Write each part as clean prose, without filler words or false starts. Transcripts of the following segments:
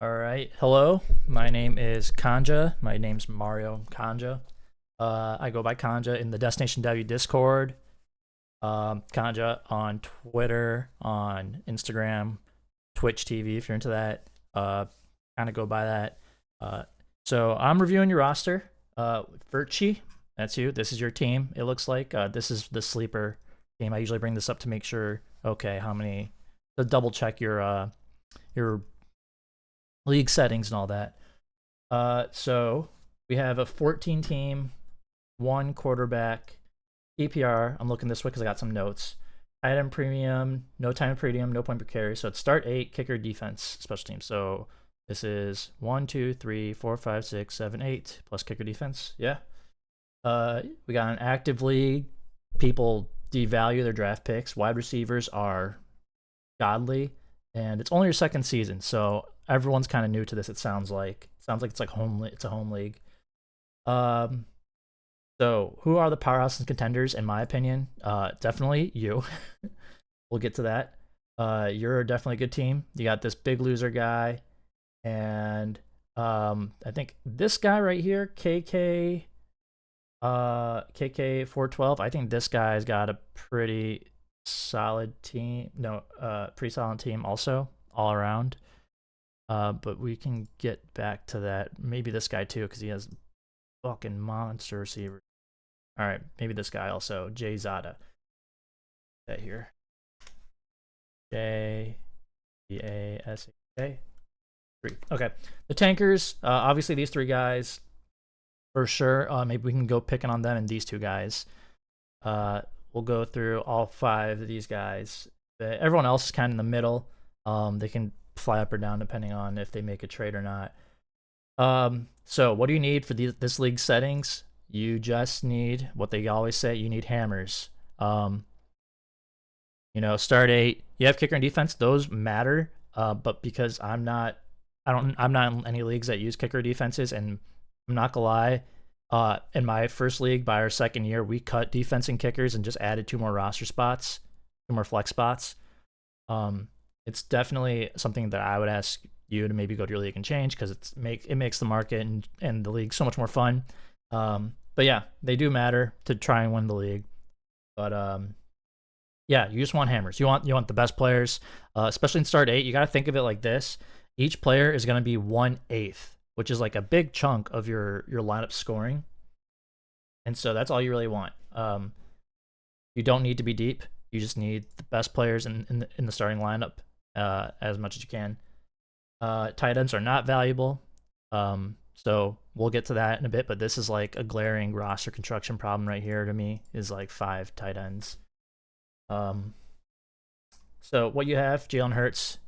All right. Hello. My name is Konja. My name's Mario Konja. I go by Konja in the Destination W Discord. Konja on Twitter, on Instagram, Twitch TV if you're into that. Kind of go by that. Uh, so I'm reviewing your roster. Furchi, that's you. This is your team. It looks like this is the sleeper team. I usually bring this up to make sure. Okay, how many? To double check your league settings and all that. So we have a 14 team, one quarterback, PPR. I'm looking this way because I got some notes. Item premium, no time premium, no point per carry. So it's start 8, kicker, defense, special teams. So this is 1, 2, 3, 4, 5, 6, 7, 8 plus kicker defense. Yeah. We got an active league. People devalue their draft picks. Wide receivers are godly, and it's only your second season, so everyone's kind of new to this. It sounds like it's like home. It's a home league. Um, so who are the powerhouse and contenders in my opinion? Definitely you. We'll get to that. You're definitely a good team. You got this big loser guy, and I think this guy right here, KK 412. I think this guy's got a pretty solid team. No, pretty solid team also all around. But we can get back to that. Maybe this guy too, because he has fucking monster receiver. All right, maybe this guy also, Jay Zada. That here, Jasa 3. Okay, the tankers. Obviously these three guys for sure. Maybe we can go picking on them and these two guys. We'll go through all 5 of these guys. Everyone else is kind of in the middle. They can fly up or down depending on if they make a trade or not. So what do you need for this league settings? You just need what they always say. You need hammers. Start 8. You have kicker and defense. Those matter. But because I'm not in any leagues that use kicker defenses, and I'm not gonna lie. In my first league, by our second year, we cut defense and kickers and just added 2 more roster spots, 2 more flex spots. It's definitely something that I would ask you to maybe go to your league and change, because it makes the market and the league so much more fun. But yeah, they do matter to try and win the league. But yeah, you just want hammers. You want the best players, especially in start 8. You got to think of it like this: each player is going to be 1/8, which is like a big chunk of your lineup scoring. And so that's all you really want. You don't need to be deep. You just need the best players in the starting lineup as much as you can. Tight ends are not valuable. So we'll get to that in a bit, but this is like a glaring roster construction problem right here to me, is like 5 tight ends. So what you have: Jalen Hurts,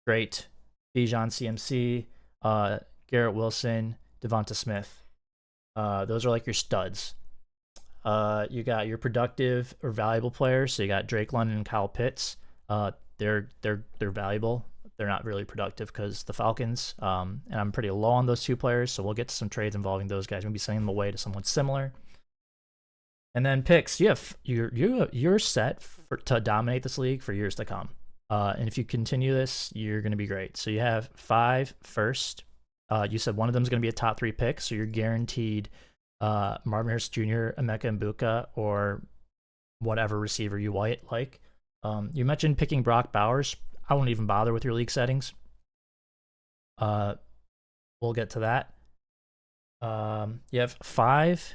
great. Bijan CMC, Garrett Wilson, Devonta Smith. Those are like your studs. You got your productive or valuable players. So you got Drake London and Kyle Pitts. They're valuable. They're not really productive because the Falcons. And I'm pretty low on those 2 players. So we'll get to some trades involving those guys. We'll be sending them away to someone similar. And then picks. You're set to dominate this league for years to come. And if you continue this, you're going to be great. So you have 5 first. You said one of them is going to be a top 3 pick, so you're guaranteed Marvin Harris Jr., Emeka Mbuka, or whatever receiver you like. You mentioned picking Brock Bowers. I won't even bother with your league settings. We'll get to that. You have 5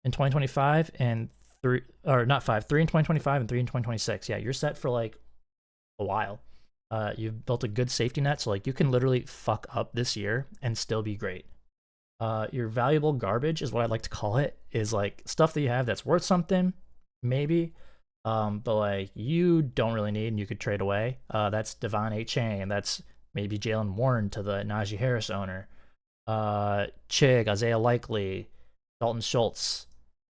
in 2025 and 3, or not 5, 3 in 2025 and 3 in 2026. Yeah, you're set for like a while. You've built a good safety net, so like you can literally fuck up this year and still be great. Your valuable garbage is what I'd like to call it, is like stuff that you have that's worth something, maybe, but like you don't really need and you could trade away. That's Devon Achane, that's maybe Jalen Warren to the Najee Harris owner, Chig, Isaiah Likely, Dalton Schultz,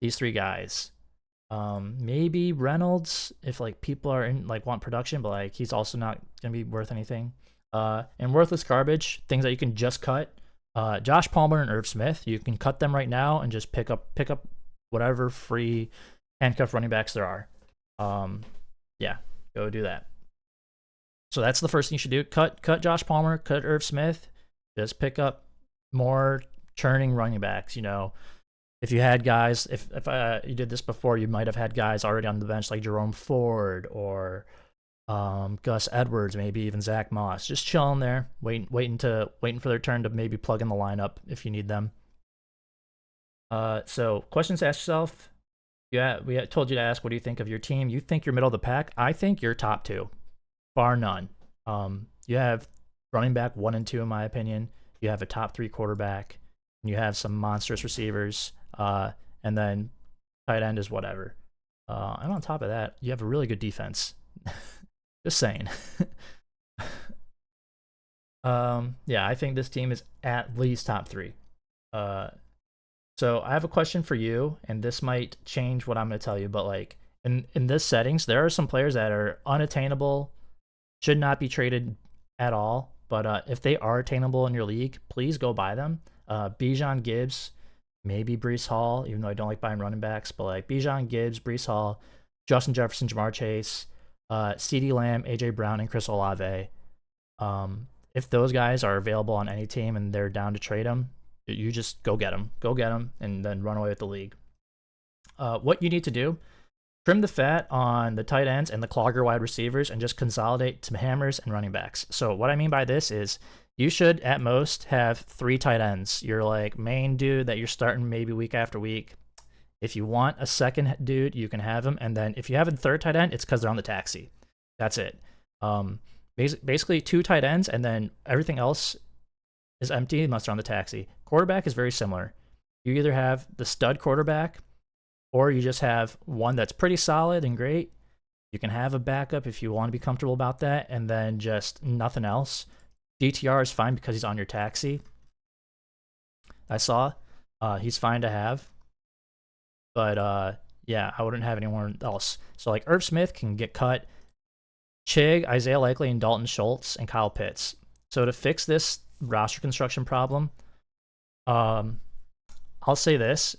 these 3 guys. Maybe Reynolds if like people are in like want production, but like he's also not gonna be worth anything. And worthless garbage, things that you can just cut. Josh Palmer and Irv Smith, you can cut them right now and just pick up whatever free handcuff running backs there are. Yeah, go do that. So that's the first thing you should do. Cut Josh Palmer, cut Irv Smith. Just pick up more churning running backs. You know, if you had guys, if you did this before, you might have had guys already on the bench like Jerome Ford or Gus Edwards, maybe even Zach Moss, just chilling there, waiting for their turn to maybe plug in the lineup if you need them. So questions to ask yourself. Yeah, we told you to ask, what do you think of your team? You think you're middle of the pack? I think you're top two, bar none. You have running back 1 and 2 in my opinion. You have a top 3 quarterback, and you have some monstrous receivers, and then tight end is whatever. And on top of that, you have a really good defense. Just saying. Yeah, I think this team is at least top 3. So I have a question for you, and this might change what I'm going to tell you, but like in this settings, there are some players that are unattainable, should not be traded at all. But if they are attainable in your league, please go buy them. Bijan Gibbs, maybe Breece Hall, even though I don't like buying running backs, but like Bijan Gibbs, Breece Hall, Justin Jefferson, Jamar Chase, CeeDee Lamb, AJ Brown, and Chris Olave. If those guys are available on any team and they're down to trade them, you just go get them, and then run away with the league. What you need to do: trim the fat on the tight ends and the clogger wide receivers, and just consolidate to hammers and running backs. So what I mean by this is you should at most have 3 tight ends. Your like main dude that you're starting maybe week after week. If you want a second dude, you can have him, and then if you have a third tight end, it's because they're on the taxi. That's it. Basically 2 tight ends, and then everything else is empty unless they're on the taxi. Quarterback is very similar. You either have the stud quarterback, or you just have one that's pretty solid and great. You can have a backup if you want to be comfortable about that, and then just nothing else. DTR is fine because he's on your taxi. I saw he's fine to have, but yeah, I wouldn't have anyone else. So like Irv Smith can get cut. Chig, Isaiah Likely, and Dalton Schultz, and Kyle Pitts. So to fix this roster construction problem, I'll say this.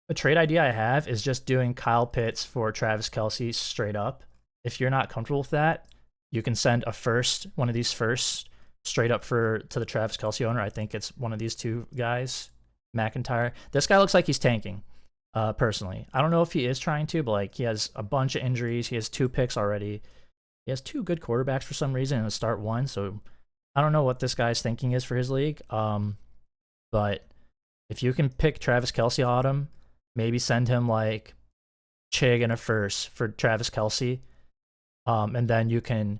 A trade idea I have is just doing Kyle Pitts for Travis Kelce straight up. If you're not comfortable with that, you can send a first, one of these firsts, straight up to the Travis Kelce owner. I think it's one of these 2 guys, McIntyre. This guy looks like he's tanking, personally. I don't know if he is trying to, but like he has a bunch of injuries. He has 2 picks already. He has 2 good quarterbacks for some reason and a start 1, so I don't know what this guy's thinking is for his league. But if you can pick Travis Kelce on him, maybe send him like Chig and a first for Travis Kelce, and then you can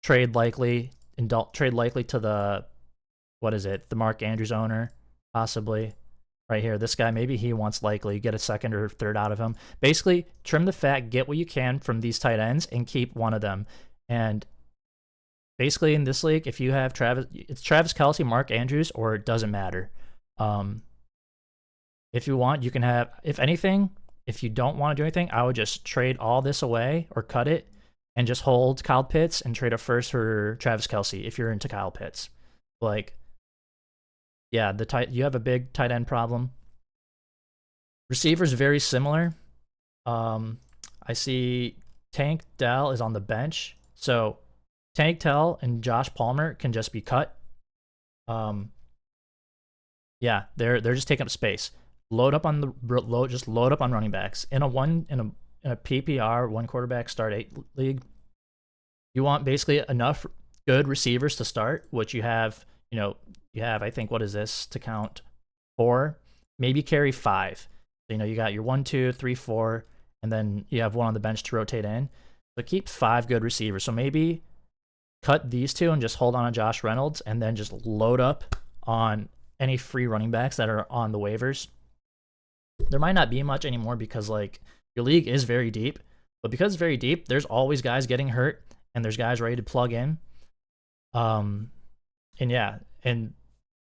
trade likely to the the Mark Andrews owner, possibly. Right here, this guy, maybe he wants Likely, get a second or third out of him. Basically, trim the fat, get what you can from these tight ends, and keep one of them. And basically, in this league, if you have it's Travis Kelce, Mark Andrews, or it doesn't matter. If you want, you can have, if anything, if you don't want to do anything, I would just trade all this away or cut it and just hold Kyle Pitts and trade a first for Travis Kelce if you're into Kyle Pitts. Like, yeah, you have a big tight end problem. Receivers very similar. I see Tank Dell is on the bench, so Tank Dell and Josh Palmer can just be cut. Yeah, they're just taking up space. Load up on running backs in a PPR 1 quarterback start 8 league. You want basically enough good receivers to start, which you have. You have, I think, what is this to count? 4, maybe carry 5. So, you got your 1, 2, 3, 4, and then you have 1 on the bench to rotate in. So keep 5 good receivers. So maybe cut these 2 and just hold on to Josh Reynolds, and then just load up on any free running backs that are on the waivers. There might not be much anymore because like your league is very deep, but because it's very deep, there's always guys getting hurt, and there's guys ready to plug in. And yeah, and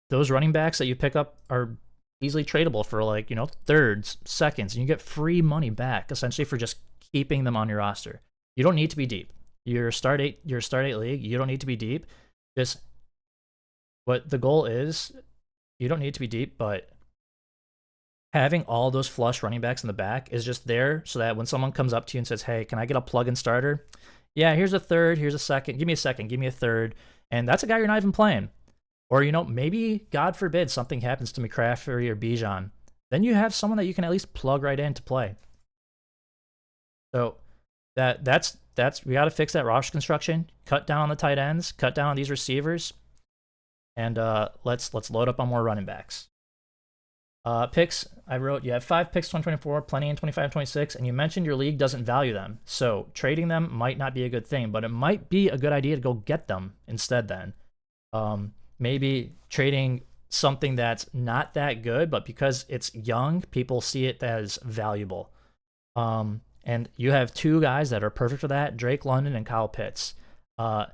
those running backs that you pick up are easily tradable for like, thirds, seconds, and you get free money back essentially for just keeping them on your roster. You don't need to be deep. Your start 8 league, you don't need to be deep. Just what the goal is, you don't need to be deep, but having all those flush running backs in the back is just there so that when someone comes up to you and says, "Hey, can I get a plug-in starter?" yeah, here's a third, here's a second, give me a second, give me a third, and that's a guy you're not even playing. Or, maybe, God forbid, something happens to McCaffrey or Bijan. Then you have someone that you can at least plug right in to play. So that's we got to fix that roster construction, cut down on the tight ends, cut down on these receivers, and let's load up on more running backs. Picks, I wrote, you have 5 picks 2024, plenty in 25, 26, and you mentioned your league doesn't value them. So trading them might not be a good thing, but it might be a good idea to go get them instead then. Maybe trading something that's not that good, but because it's young, people see it as valuable. And you have 2 guys that are perfect for that, Drake London and Kyle Pitts. I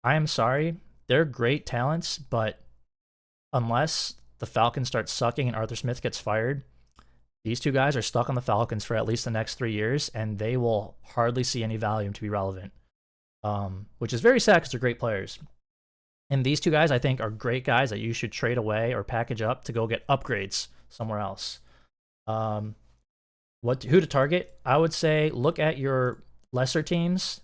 am sorry, they're great talents, but unless the Falcons start sucking and Arthur Smith gets fired, these 2 guys are stuck on the Falcons for at least the next 3 years, and they will hardly see any value to be relevant, which is very sad because they're great players. And these 2 guys, I think, are great guys that you should trade away or package up to go get upgrades somewhere else. Who to target? I would say look at your lesser teams.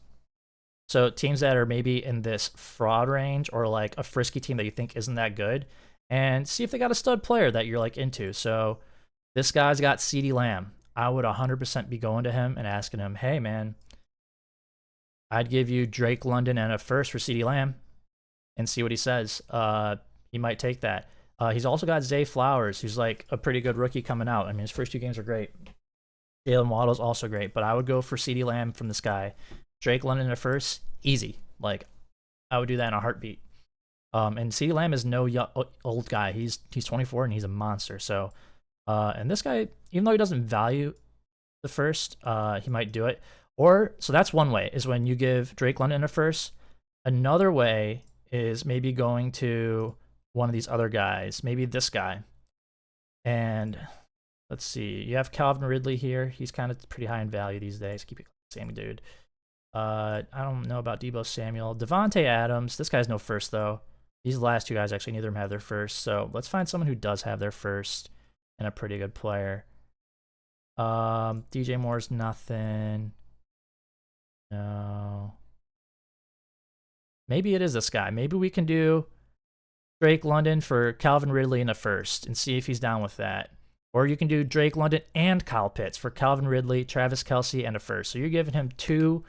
So teams that are maybe in this fraud range or like a frisky team that you think isn't that good, and see if they got a stud player that you're like into. So this guy's got CeeDee Lamb. I would 100% be going to him and asking him, hey man, I'd give you Drake London and a first for CeeDee Lamb, and see what he says. He might take that. He's also got Zay Flowers, who's like a pretty good rookie coming out. I mean, his first 2 games are great. Jalen Waddle's also great, but I would go for CeeDee Lamb from this guy. Drake London at first, easy. Like, I would do that in a heartbeat. And CeeDee Lamb is no old guy. He's 24 and he's a monster. So, and this guy, even though he doesn't value the first, he might do it. Or, so that's one way, is when you give Drake London a first. Another way is maybe going to one of these other guys, maybe this guy. And let's see, you have Calvin Ridley here. He's kind of pretty high in value these days. Keep it same dude. I don't know about Deebo Samuel. Devontae Adams, this guy's no first though. These last 2 guys, actually, neither of them have their first. So let's find someone who does have their first and a pretty good player. DJ Moore's nothing. No. Maybe it is this guy. Maybe we can do Drake London for Calvin Ridley in a first and see if he's down with that. Or you can do Drake London and Kyle Pitts for Calvin Ridley, Travis Kelce, and a first. So you're giving him 2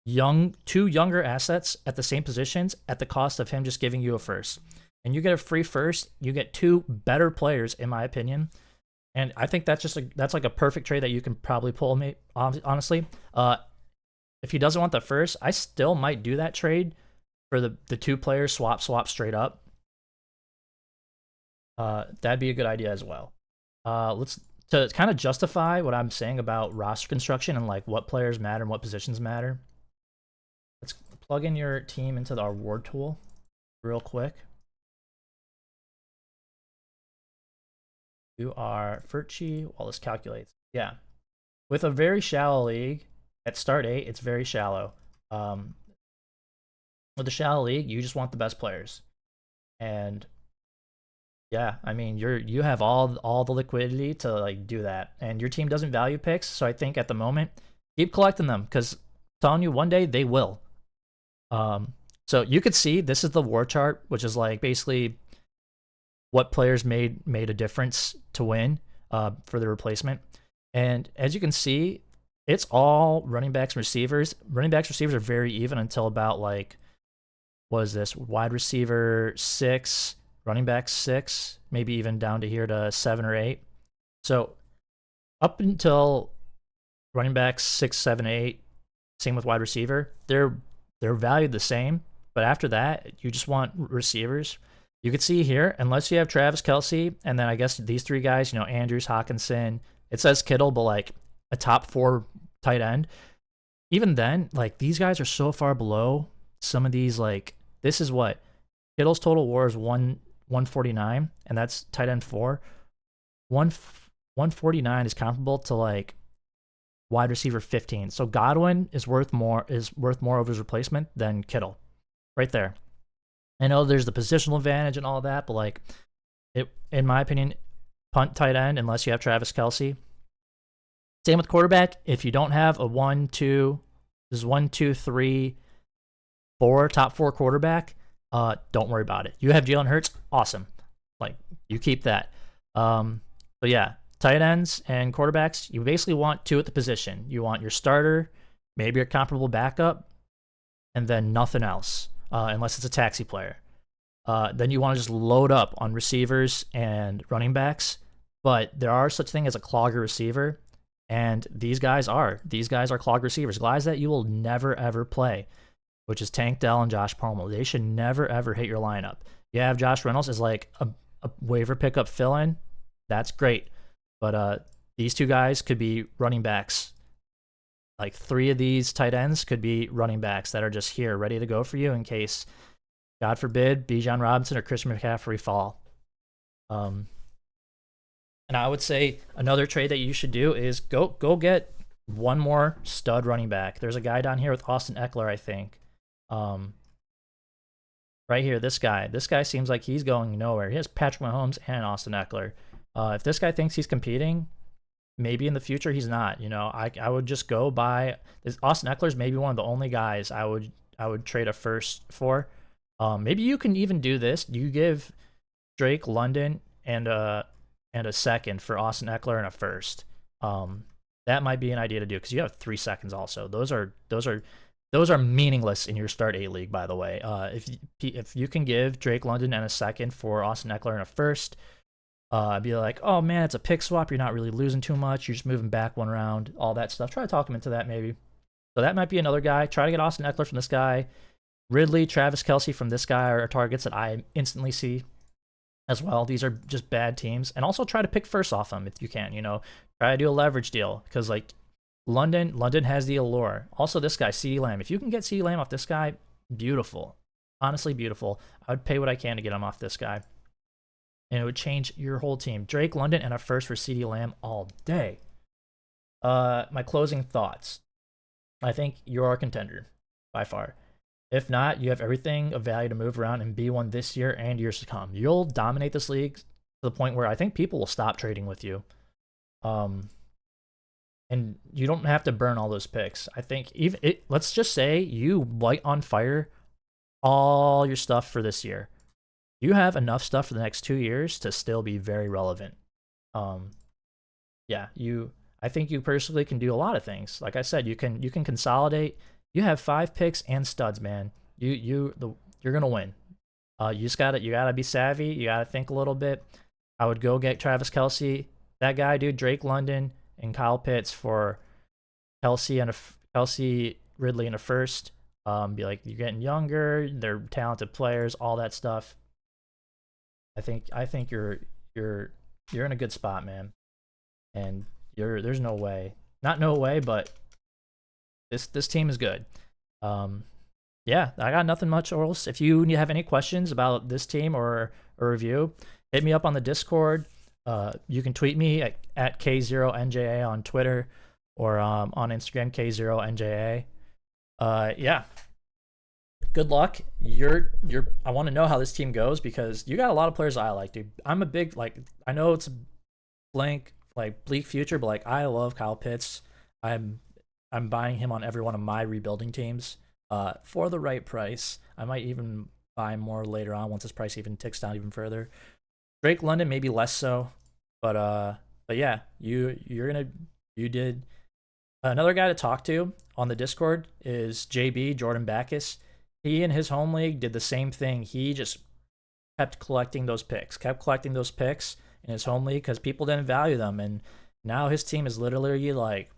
younger assets at the same positions at the cost of him just giving you a first. And you get a free first. You get 2 better players, in my opinion. And I think that's that's like a perfect trade that you can probably pull, me honestly. If he doesn't want the first, I still might do that trade for the 2 players swap straight up. That'd be a good idea as well. To kind of justify what I'm saying about roster construction and like what players matter and what positions matter. Let's plug in your team into our award tool real quick. You are Furchi while this calculates. Yeah. With a very shallow league, at start 8, it's very shallow. With the shallow league, you just want the best players. And yeah, I mean, you have all the liquidity to like do that, and your team doesn't value picks. So I think at the moment, keep collecting them, because I'm telling you, one day they will. So you could see this is the war chart, which is like basically what players made a difference to win for the replacement. And as you can see, it's all running backs and receivers. Running backs, receivers are very even until about like, what is this? Wide receiver 6. Running back 6, maybe even down to here to 7 or 8. So up until running backs 6, 7, 8, same with wide receiver, they're valued the same. But after that, you just want receivers. You can see here, unless you have Travis Kelce, and then I guess these 3 guys, Andrews, Hawkinson, it says Kittle, but like a top 4 tight end. Even then, like these guys are so far below some of these. Like this is what Kittle's total WAR is 149, and that's tight end 4. 149 is comparable to like wide receiver 15. So Godwin is worth more over his replacement than Kittle, right there. I know there's the positional advantage and all that, but like it, in my opinion, punt tight end unless you have Travis Kelce. Same with quarterback. If you don't have a 1, 2, is 1, 2, 3, 4 top 4 quarterback, don't worry about it. You have Jalen Hurts, awesome. Like, you keep that. But yeah, tight ends and quarterbacks, you basically want 2 at the position. You want your starter, maybe your comparable backup, and then nothing else, unless it's a taxi player. Then you want to just load up on receivers and running backs. But there are such thing as a clogger receiver, and these guys are clogger receivers, guys that you will never ever play, which is Tank Dell and Josh Palmer. They should never ever hit your lineup. You have Josh Reynolds as like a waiver pickup fill-in. That's great. But these 2 guys could be running backs. Like 3 of these tight ends could be running backs that are just here, ready to go for you in case, God forbid, Bijan Robinson or Christian McCaffrey fall. And I would say another trade that you should do is go get one more stud running back. There's a guy down here with Austin Eckler, I think. Right here, this guy. This guy seems like he's going nowhere. He has Patrick Mahomes and Austin Eckler. If this guy thinks he's competing, maybe in the future he's not. You know, I would just go buy this. Austin Eckler's maybe one of the only guys I would trade a first for. Maybe you can even do this. You give Drake London and a second for Austin Eckler and a first. That might be an idea to do because you have 3 seconds also. Those are meaningless in your start 8 league, by the way. If you can give Drake London and a second for Austin Eckler and a first, be like, oh man, it's a pick swap. You're not really losing too much. You're just moving back 1 round, all that stuff. Try to talk him into that maybe. So that might be another guy. Try to get Austin Eckler from this guy. Ridley, Travis Kelce from this guy are targets that I instantly see as well. These are just bad teams. And also try to pick first off them if you can, you know. Try to do a leverage deal because, like, London has the allure. Also, this guy, CeeDee Lamb. If you can get CeeDee Lamb off this guy, beautiful. Honestly, beautiful. I would pay what I can to get him off this guy. And it would change your whole team. Drake London and a first for CeeDee Lamb all day. My closing thoughts. I think you're a contender by far. If not, you have everything of value to move around and be one this year and years to come. You'll dominate this league to the point where I think people will stop trading with you. And you don't have to burn all those picks. I think let's just say you light on fire all your stuff for this year. You have enough stuff for the next 2 years to still be very relevant. Yeah, I think you personally can do a lot of things. Like I said, you can consolidate. You have 5 picks and studs, man. You're gonna win. You gotta be savvy. You gotta think a little bit. I would go get Travis Kelce, that guy, dude, Drake London, and Kyle Pitts for Kelce, Ridley in a first. Be like, you're getting younger. They're talented players, all that stuff. I think you're in a good spot, man. And there's no way, but this team is good. Yeah, I got nothing much else. If you have any questions about this team or a review, hit me up on the Discord. You can tweet me at K0NJA on Twitter or on Instagram, K0NJA. Yeah. Good luck. I want to know how this team goes because you got a lot of players I like, dude. I'm a big, I know it's a bleak future, but I love Kyle Pitts. I'm buying him on every one of my rebuilding teams for the right price. I might even buy more later on once his price even ticks down even further. Drake London maybe less so, but yeah, you did. Another guy to talk to on the Discord is JB Jordan Backus. He in his home league did the same thing. He just kept collecting those picks in his home league because people didn't value them, and now his team is literally like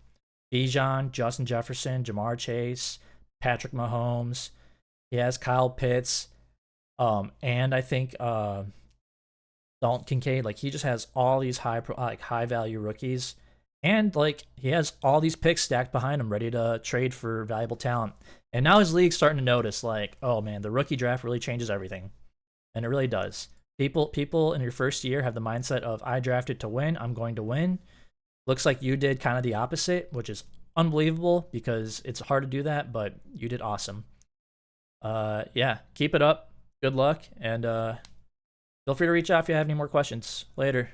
Bijan, Justin Jefferson, Jamar Chase, Patrick Mahomes. He has Kyle Pitts, and I think Dalton Kincaid. He just has all these high value rookies, and he has all these picks stacked behind him, ready to trade for valuable talent. And now his league's starting to notice, oh man, the rookie draft really changes everything, and it really does. People in your first year have the mindset of I drafted to win, I'm going to win. Looks like you did kind of the opposite, which is unbelievable because it's hard to do that, but you did awesome. Yeah, keep it up. Good luck, and feel free to reach out if you have any more questions. Later.